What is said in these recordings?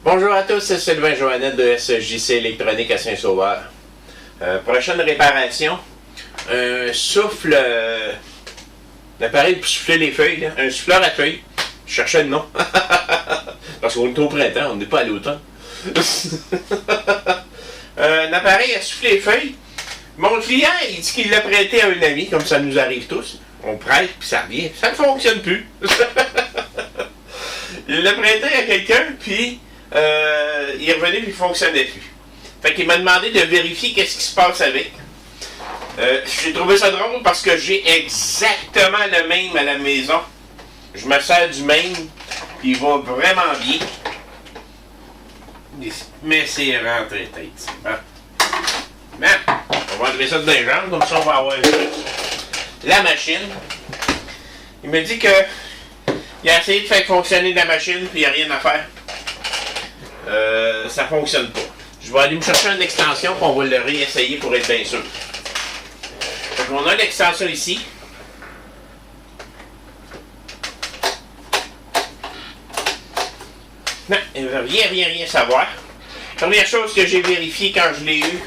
Bonjour à tous, c'est Sylvain Joannette de SJC Électronique à Saint-Sauveur. Prochaine réparation, un souffle, l'appareil pour souffler les feuilles, là, un souffleur à feuilles. Je cherchais le nom. Parce qu'on est au printemps, on n'est pas à l'automne. Un appareil à souffler les feuilles. Mon client, il dit qu'il l'a prêté à un ami, comme ça nous arrive tous. On prête, puis ça revient. Ça ne fonctionne plus. Il l'a prêté à quelqu'un, puis il est revenu, puis il ne fonctionnait plus. Fait qu'il m'a demandé de vérifier qu'est-ce qui se passe avec. J'ai trouvé ça drôle parce que j'ai exactement le même à la maison. Je me sers du même, puis il va vraiment bien. Mais c'est rentré tête. Hein? Mais, on va enlever ça de les jambes, comme ça on va avoir la machine. Il me dit que il a essayé de faire fonctionner la machine, puis il n'y a rien à faire. Ça fonctionne pas. Je vais aller me chercher une extension, puis on va le réessayer pour être bien sûr. Donc on a l'extension ici. Non, il ne veut rien savoir. Première chose que j'ai vérifié quand je l'ai eu,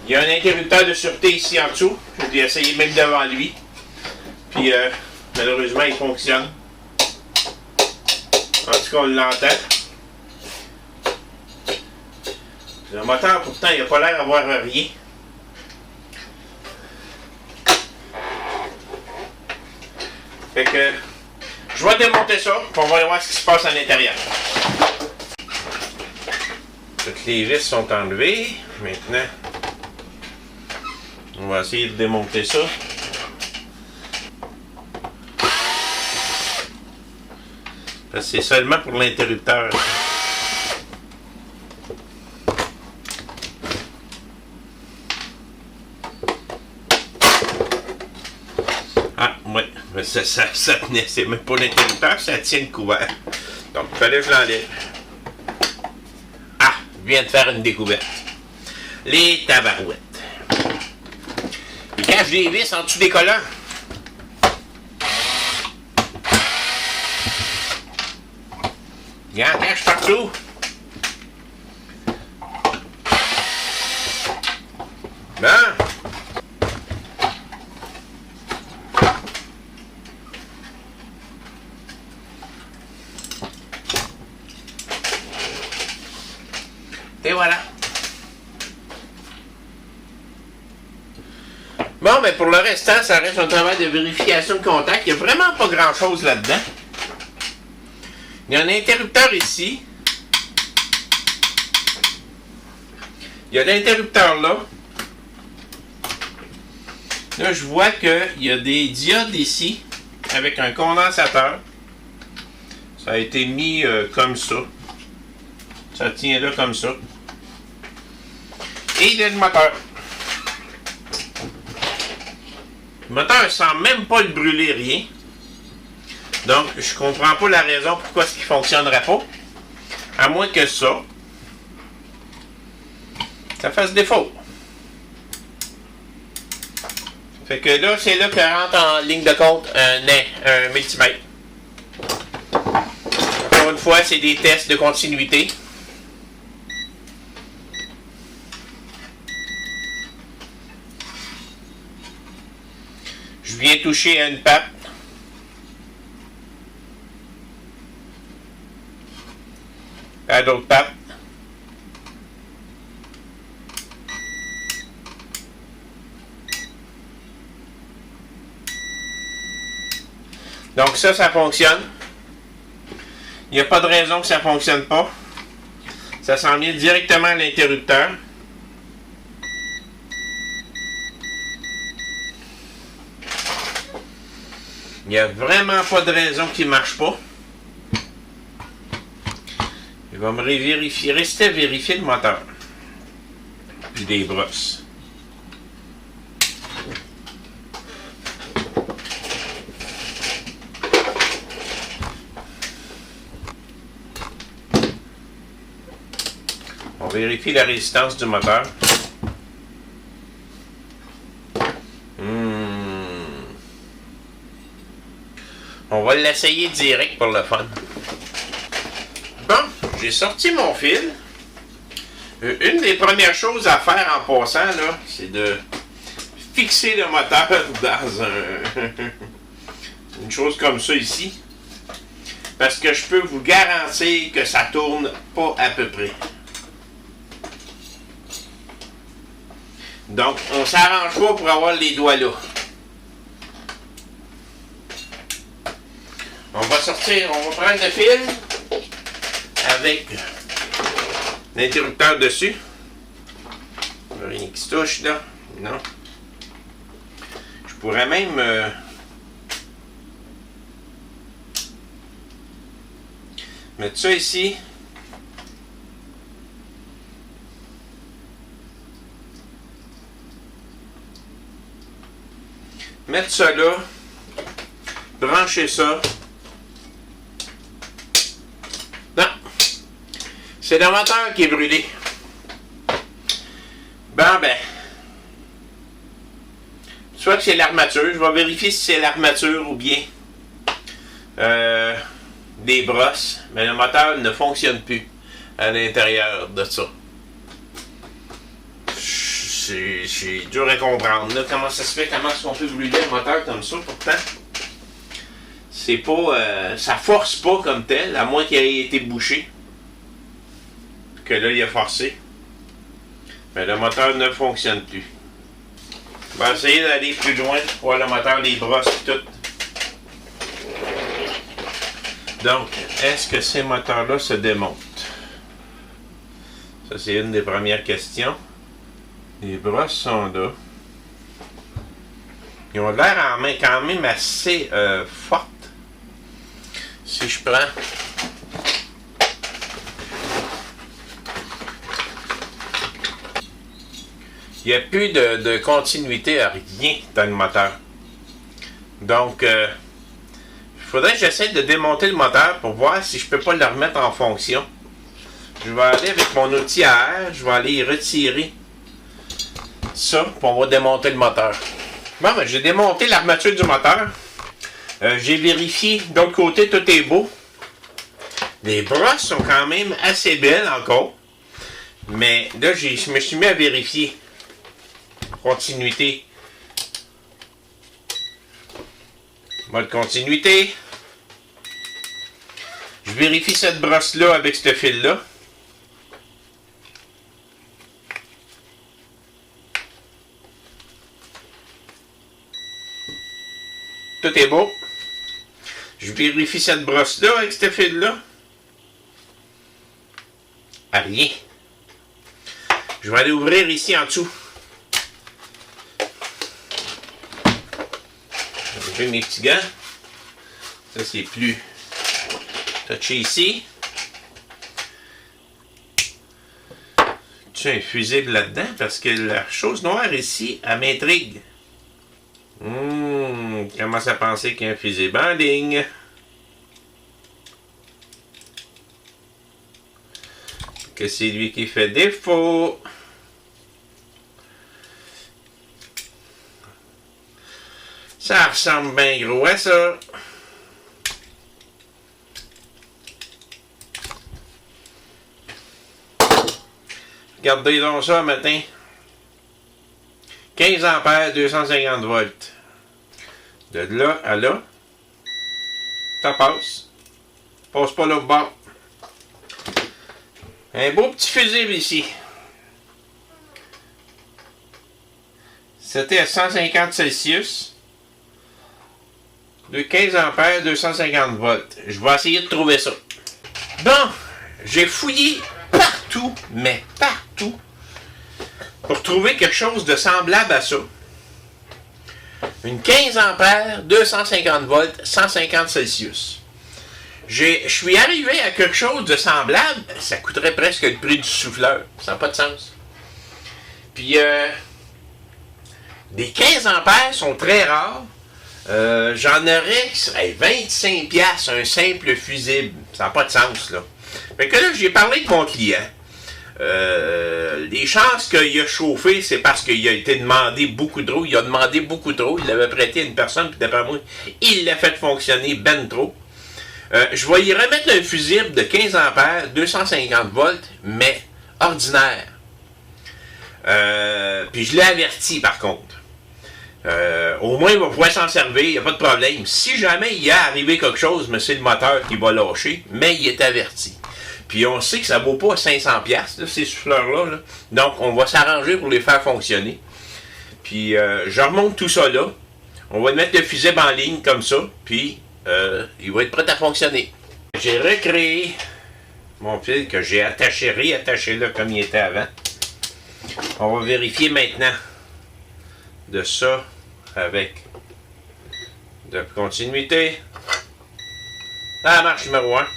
il y a un interrupteur de sûreté ici en dessous. Je l'ai essayé même devant lui. Puis malheureusement il fonctionne. En tout cas on l'entend. Le moteur pourtant il n'a pas l'air d'avoir rien. Fait que je vais démonter ça, puis on va aller voir ce qui se passe à l'intérieur. Toutes les vis sont enlevées. Maintenant, on va essayer de démonter ça. C'est seulement pour l'interrupteur. Ah, oui, mais ça tenait, c'est même pas l'interrupteur, ça tient le couvert. Donc, il fallait que je l'enlève. Ah, je viens de faire une découverte. Les tabarouettes. Il cache des vis en dessous des collants. Il en cache partout. Bon. Et voilà. Bon, mais pour le restant, ça reste un travail de vérification de contact. Il n'y a vraiment pas grand-chose là-dedans. Il y a un interrupteur ici. Il y a l'interrupteur là. Là, je vois qu'il y a des diodes ici avec un condensateur. Ça a été mis comme ça. Ça tient là comme ça. Et il y a le moteur. Le moteur ne sent même pas le brûler, rien. Donc, je comprends pas la raison pourquoi ce qui ne fonctionnerait pas. À moins que ça fasse défaut. Fait que là, c'est là que rentre en ligne de compte un multimètre. Encore une fois, c'est des tests de continuité. Je viens toucher à une patte. À d'autres pattes. Donc ça fonctionne. Il n'y a pas de raison que ça ne fonctionne pas. Ça s'en vient directement à l'interrupteur. Il n'y a vraiment pas de raison qu'il ne marche pas. Il va me rester à vérifier le moteur. Puis des brosses. On vérifie la résistance du moteur. On va l'essayer direct pour le fun. Bon, j'ai sorti mon fil. Une des premières choses à faire en passant, là, c'est de fixer le moteur dans une chose comme ça ici. Parce que je peux vous garantir que ça tourne pas à peu près. Donc, on s'arrange pas pour avoir les doigts là. On va prendre le fil avec l'interrupteur dessus. Rien qui se touche là. Non. Je pourrais même mettre ça ici. Mettre ça là. Brancher ça. Non. C'est le moteur qui est brûlé. Ben. Soit que c'est l'armature. Je vais vérifier si c'est l'armature ou bien des brosses. Mais le moteur ne fonctionne plus à l'intérieur de ça. C'est dur à comprendre. Là, comment ça se fait? Comment est-ce qu'on peut brûler le moteur comme ça? Pourtant, c'est pas... ça force pas comme tel, à moins qu'il ait été bouché. Que là, il a forcé. Mais le moteur ne fonctionne plus. On va essayer d'aller plus loin pour voir le moteur, les brosses et tout. Donc, est-ce que ces moteurs-là se démontent? Ça, c'est une des premières questions. Les brosses sont là. Ils ont l'air en main quand même assez fortes. Si je prends... Il n'y a plus de continuité à rien dans le moteur. Donc, il faudrait que j'essaie de démonter le moteur pour voir si je peux pas le remettre en fonction. Je vais aller avec mon outil à air, je vais aller y retirer ça, puis on va démonter le moteur. Bon, ben, j'ai démonté l'armature du moteur. J'ai vérifié, de l'autre côté, tout est beau. Les brosses sont quand même assez belles encore. Mais là, je me suis mis à vérifier. Continuité. Mode continuité. Je vérifie cette brosse-là avec ce fil-là. Tout est beau. Je vérifie cette brosse-là avec ce fil-là. Rien. Je vais aller ouvrir ici en dessous. J'ai mes petits gants. Ça, c'est plus touché ici. Tu as un fusible là-dedans parce que la chose noire ici, elle m'intrigue. Commence à penser qu'il y a un fusible en ligne. Que c'est lui qui fait défaut. Ça ressemble bien gros à ça. Regardez donc ça matin. 15 ampères, 250 volts. De là à là, ça passe. Passe pas l'autre bord. Un beau petit fusible ici. C'était à 150 Celsius. De 15 ampères, 250 volts. Je vais essayer de trouver ça. Bon, j'ai fouillé partout, mais partout, pour trouver quelque chose de semblable à ça. Une 15 ampères, 250 volts, 150 Celsius. Je suis arrivé à quelque chose de semblable, ça coûterait presque le prix du souffleur. Ça n'a pas de sens. Puis, des 15 ampères sont très rares. J'en aurais qui serait 25$, un simple fusible. Ça n'a pas de sens, là. Fait que là, j'ai parlé avec mon client. Les chances qu'il a chauffé, c'est parce qu'il a été demandé beaucoup trop. Il a demandé beaucoup trop. Il l'avait prêté à une personne, puis d'après moi, il l'a fait fonctionner ben trop. Je vais y remettre un fusible de 15 ampères, 250 volts, mais ordinaire. Puis je l'ai averti par contre. Au moins il va pouvoir s'en servir, il n'y a pas de problème. Si jamais il y a arrivé quelque chose, mais c'est le moteur qui va lâcher, mais il est averti. Puis on sait que ça ne vaut pas 500$, ces souffleurs-là. Là. Donc on va s'arranger pour les faire fonctionner. Puis je remonte tout ça là. On va mettre le fusible en ligne comme ça, puis il va être prêt à fonctionner. J'ai recréé mon fil que j'ai attaché, réattaché là comme il était avant. On va vérifier maintenant de ça avec de continuité. La marche numéro 1.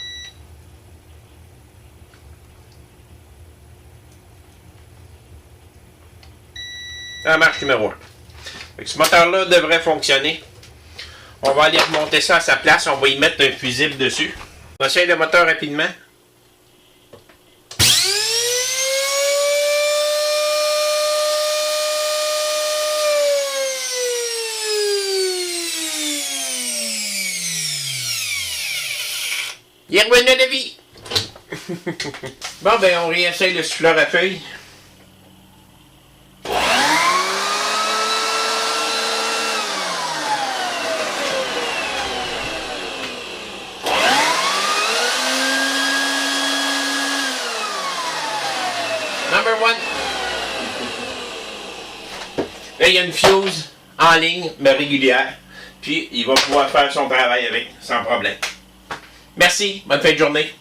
La marche numéro 1. Ce moteur-là devrait fonctionner. On va aller remonter ça à sa place. On va y mettre un fusible dessus. On essaye le moteur rapidement. Il est revenu à la vie. Bon, ben, on réessaye le souffleur à feuilles. Number 1. Là, il y a une fuse en ligne, mais régulière. Puis, il va pouvoir faire son travail avec, sans problème. Merci, bonne fin de journée.